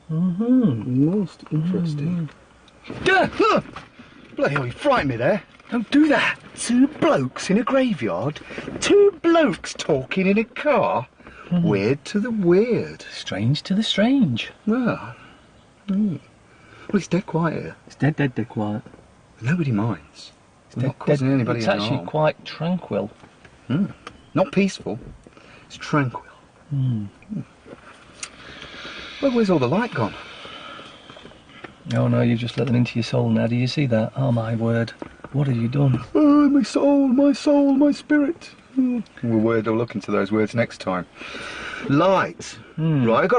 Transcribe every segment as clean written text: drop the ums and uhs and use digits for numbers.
Most interesting. Bloody hell, you frightened me there. Don't do that. 2 blokes in a graveyard. 2 blokes talking in a car. Weird to the weird. Strange to the strange. Well, well, it's dead quiet here. It's dead quiet. Nobody minds. It's not causing anybody It's any actually harm. quite tranquil. Not peaceful. It's tranquil. Well, where's all the light gone? Oh no, you've just let them into your soul now. Do you see that? Oh my word. What have you done? Oh, my soul, my spirit. We'll look into those words next time. Light. Right,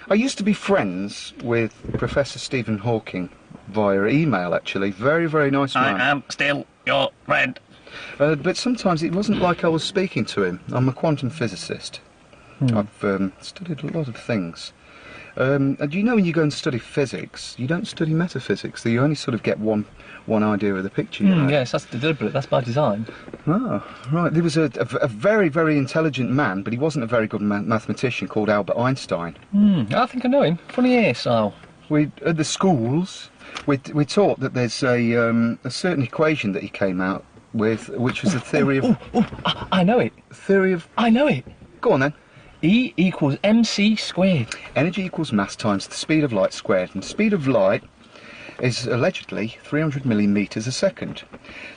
I used to be friends with Professor Stephen Hawking via email, actually. Very, very nice man. I am still your friend. But sometimes it wasn't like I was speaking to him. I'm a quantum physicist. I've studied a lot of things. And you know when you go and study physics, you don't study metaphysics. You only sort of get one idea of the picture. You know? Yes, that's deliberate. That's by design. Oh, right. There was a very, very intelligent man, but he wasn't a very good mathematician, called Albert Einstein. I think I know him. Funny hairstyle. At the schools, we taught that there's a certain equation that he came out with, which was the theory of... I know it. Theory of... I know it. Go on then. E equals mc squared. Energy equals mass times the speed of light squared. And the speed of light is allegedly 300 millimetres a second.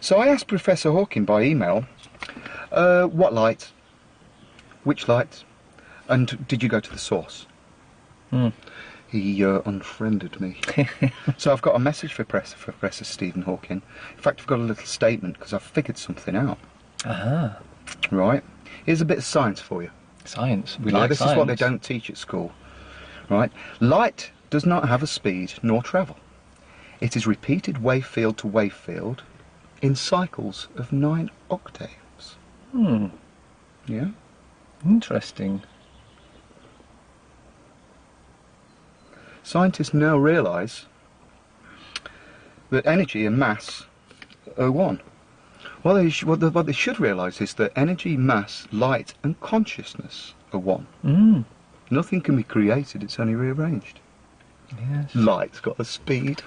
So I asked Professor Hawking by email, what light? Which light? And did you go to the source? He unfriended me. So I've got a message for Professor Stephen Hawking. In fact, I've got a little statement because I've figured something out. Aha. Right. Here's a bit of science for you. Science. We like this science. Is what they don't teach at school. Right. Light does not have a speed nor travel. It is repeated wave field to wave field in cycles of 9 octaves. Yeah. Interesting. Scientists now realise that energy and mass are one. What they should realise is that energy, mass, light and consciousness are one. Nothing can be created, it's only rearranged. Yes. Light's got a speed.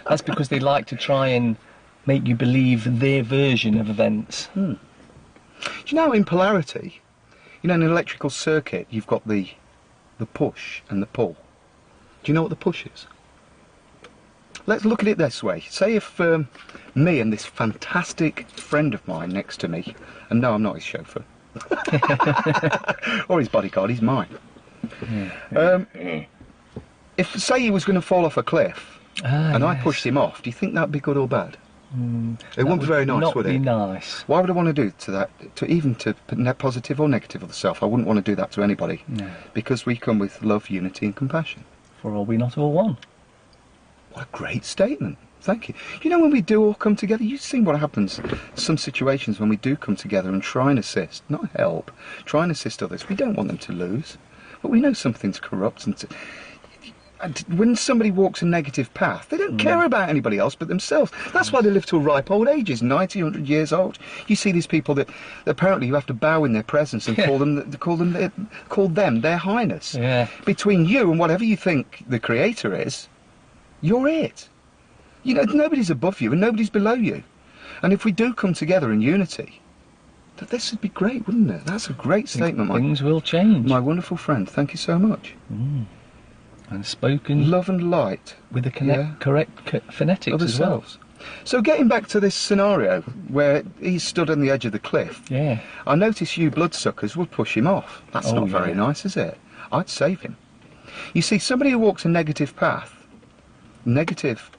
That's because they like to try and make you believe their version of events. Do you know in polarity, in an electrical circuit, you've got the push and the pull. Do you know what the push is? Let's look at it this way. Say if me and this fantastic friend of mine next to me, and no, I'm not his chauffeur, or his bodyguard, he's mine. If, say, he was going to fall off a cliff, and I pushed him off, do you think that'd be good or bad? It wouldn't be very nice, would it? Not be nice. Why would I want to do to that, even to net positive or negative of the self? I wouldn't want to do that to anybody. No. Because we come with love, unity and compassion. For are we not all one? What a great statement. Thank you. You know, when we do all come together, you've seen what happens in some situations when we do come together and try and assist, not help, try and assist others. We don't want them to lose, but we know something's corrupt. And when somebody walks a negative path, they don't care about anybody else but themselves. That's why they live to ripe old ages, 90, 100 years old. You see these people that apparently you have to bow in their presence and call them their highness. Yeah. Between you and whatever you think the creator is, you're it. You know, nobody's above you and nobody's below you. And if we do come together in unity, this would be great, wouldn't it? That's a great statement, Things will change. my wonderful friend. Thank you so much. And spoken Love and light with the correct phonetics of as well. ourselves. So getting back to this scenario where he stood on the edge of the cliff, Yeah. I notice you bloodsuckers would push him off. That's not very nice, is it? I'd save him. You see, somebody who walks a negative path, negative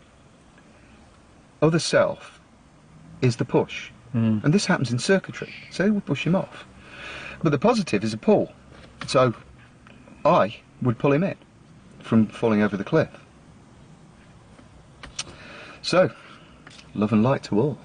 other self, is the push. And this happens in circuitry, so they would push him off. But the positive is a pull, so I would pull him in from falling over the cliff. So, love and light to all.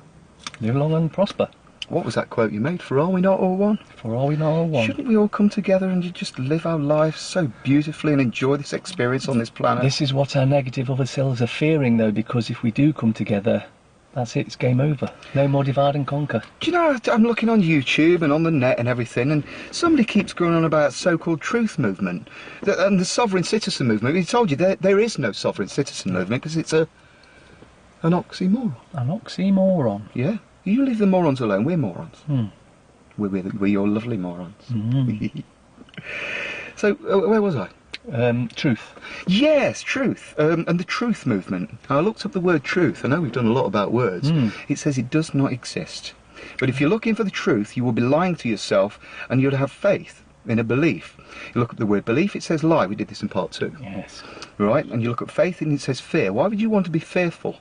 Live long and prosper. What was that quote you made? For are we not all one? For are we not all one? Shouldn't we all come together and just live our lives so beautifully and enjoy this experience on this planet? This is what our negative other selves are fearing, though, because if we do come together, That's it, it's game over. No more divide and conquer. Do you know, I'm looking on YouTube and on the net and everything, and somebody keeps going on about so-called truth movement and the sovereign citizen movement. He told you there is no sovereign citizen movement because it's an oxymoron. An oxymoron. Yeah. You leave the morons alone. We're morons. Hmm. We're your lovely morons. Mm. So, where was I? Truth. Yes, truth. And the truth movement. I looked up the word truth. I know we've done a lot about words. It says it does not exist. But if you're looking for the truth, you will be lying to yourself and you'll have faith in a belief. You look at the word belief, it says lie. We did this in part 2. Yes. Right? And you look at faith and it says fear. Why would you want to be fearful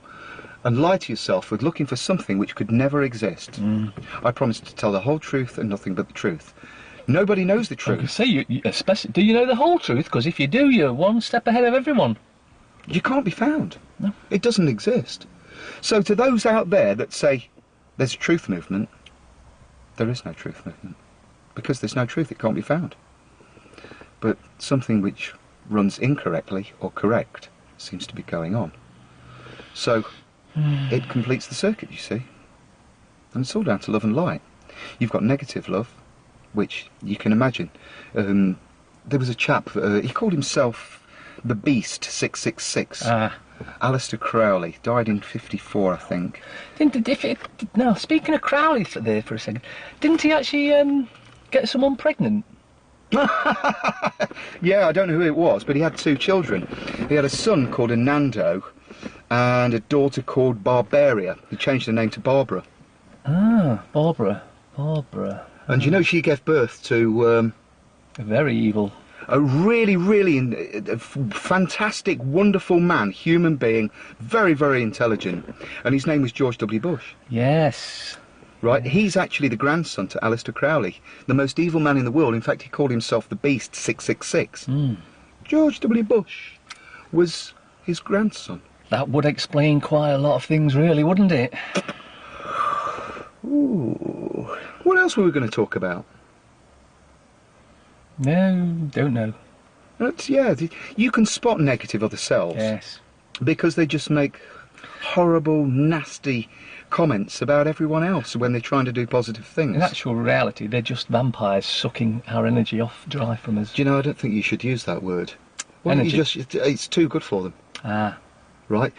and lie to yourself with looking for something which could never exist? I promise to tell the whole truth and nothing but the truth. Nobody knows the I truth. can say, you especially, do you know the whole truth? Because if you do, you're one step ahead of everyone. You can't be found. No. It doesn't exist. So to those out there that say there's a truth movement, there is no truth movement. Because there's no truth, it can't be found. But something which runs incorrectly or correct seems to be going on. So it completes the circuit, you see. And it's all down to love and light. You've got negative love, which you can imagine. There was a chap, he called himself the Beast 666. Alistair Crowley, died in 54, I think. Now, speaking of Crowley there for a second, didn't he actually get someone pregnant? Yeah, I don't know who it was, but he had 2 children. He had a son called Anando and a daughter called Barbaria. He changed the name to Barbara. Ah, Barbara. And you know, she gave birth to Very evil. a really, really fantastic, wonderful man, human being, very, very intelligent. And his name was George W. Bush. Yes. Right? He's actually the grandson to Alistair Crowley, the most evil man in the world. In fact, he called himself the Beast 666. George W. Bush was his grandson. That would explain quite a lot of things, really, wouldn't it? Ooh. What else were we going to talk about? No, don't know. Yeah, you can spot negative other selves. Yes. Because they just make horrible, nasty comments about everyone else when they're trying to do positive things. In actual reality, they're just vampires sucking our energy off dry from us. Do you know, I don't think you should use that word. Why don't Energy. you just, it's too good for them. Ah. Right?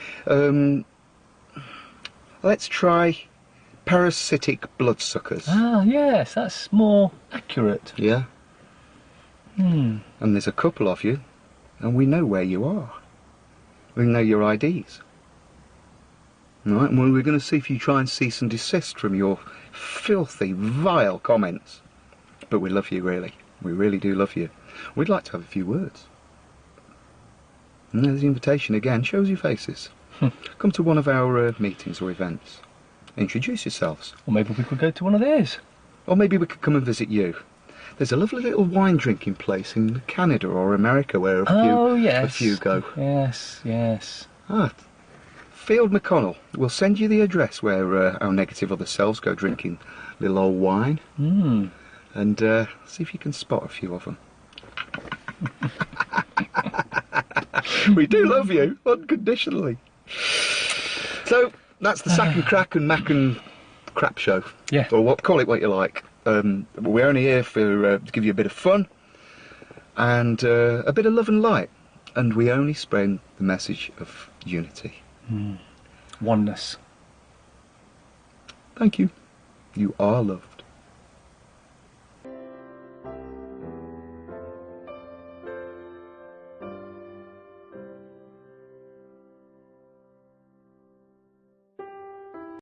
Let's try parasitic bloodsuckers. Ah, yes, that's more accurate. Yeah? And there's a couple of you, and we know where you are. We know your IDs. Right? And we're going to see if you try and cease and desist from your filthy, vile comments. But we love you, really. We really do love you. We'd like to have a few words. And there's the invitation again. Shows your faces. Come to one of our meetings or events. Introduce yourselves. Or maybe we could go to one of theirs. Or maybe we could come and visit you. There's a lovely little wine drinking place in Canada or America where a few go. Yes. Field McConnell. We'll send you the address where our negative other selves go drinking little old wine. And see if you can spot a few of them. We do love you, unconditionally. So, that's the Sack and Crack and Mac and Crap show. Yeah. Or call it what you like. We're only here for to give you a bit of fun and a bit of love and light. And we only spread the message of unity. Oneness. Thank you. You are love.